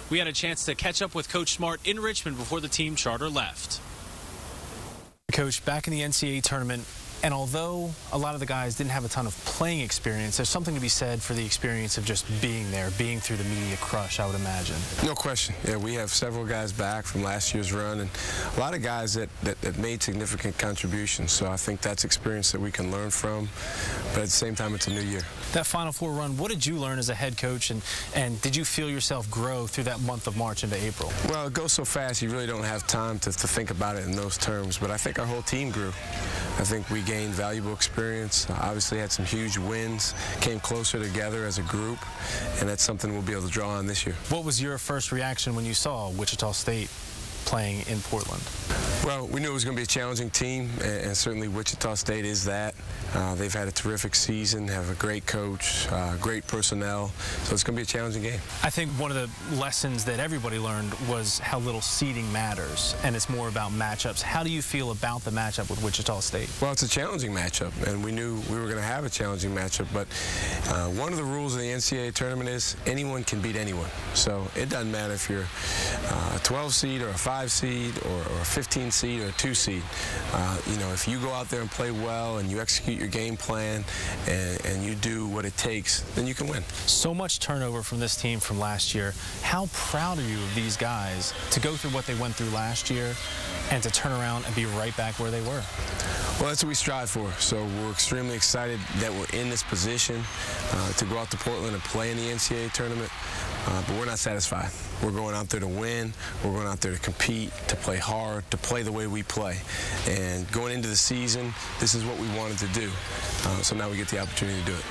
We had a chance to catch up with Coach Smart in Richmond before the team charter left. Coach, back in the NCAA tournament, and although a lot of the guys didn't have a ton of playing experience, there's something to be said for the experience of just being there, being through the media crush, I would imagine. No question. Yeah, we have several guys back from last year's run, and a lot of guys that made significant contributions. So I think that's experience that we can learn from. But at the same time, it's a new year. That Final Four run, what did you learn as a head coach, and did you feel yourself grow through that month of March into April? Well, it goes so fast, you really don't have time to think about it in those terms. But I think our whole team grew. I think we gained valuable experience, obviously had some huge wins, came closer together as a group, and that's something we'll be able to draw on this year. What was your first reaction when you saw Wichita State playing in Portland? Well, we knew it was going to be a challenging team, and certainly Wichita State is that. They've had a terrific season, have a great coach, great personnel, so it's going to be a challenging game. I think one of the lessons that everybody learned was how little seeding matters, and it's more about matchups. How do you feel about the matchup with Wichita State? Well, it's a challenging matchup, and we knew we were going to have a challenging matchup, but one of the rules of the NCAA tournament is anyone can beat anyone. So it doesn't matter if you're a 12 seed or a 5 seed or a 15 seed or a 2 seed. You know, if you go out there and play well and you execute your game plan and you do what it takes, then you can win. So much turnover from this team from last year. How proud are you of these guys to go through what they went through last year and to turn around and be right back where they were? Well, that's what we strive for. So we're extremely excited that we're in this position to go out to Portland and play in the NCAA tournament. But we're not satisfied. We're going out there to win. We're going out there to compete, to play hard, to play the way we play. And going into the season, this is what we wanted to do. So now we get the opportunity to do it.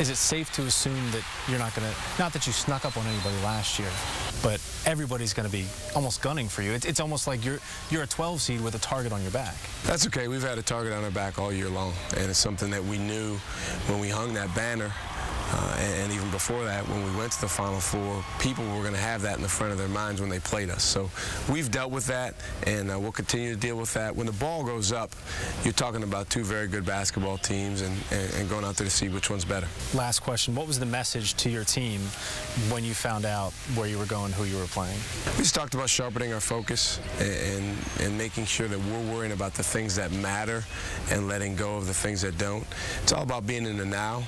Is it safe to assume that you're not going to, not that you snuck up on anybody last year, but everybody's going to be almost gunning for you? It's almost like you're a 12 seed with a target on your back. That's okay. We've had a target on our back all year long, and it's something that we knew when we hung that banner. And even before that, when we went to the Final Four, people were going to have that in the front of their minds when they played us. So we've dealt with that, and we'll continue to deal with that. When the ball goes up, you're talking about two very good basketball teams and going out there to see which one's better. Last question. What was the message to your team when you found out where you were going, who you were playing? We just talked about sharpening our focus and making sure that we're worrying about the things that matter and letting go of the things that don't. It's all about being in the now.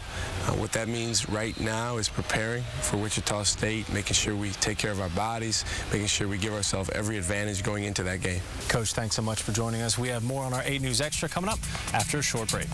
What that means right now is preparing for Wichita State, making sure we take care of our bodies, making sure we give ourselves every advantage going into that game. Coach, thanks so much for joining us. We have more on our 8 News Extra coming up after a short break.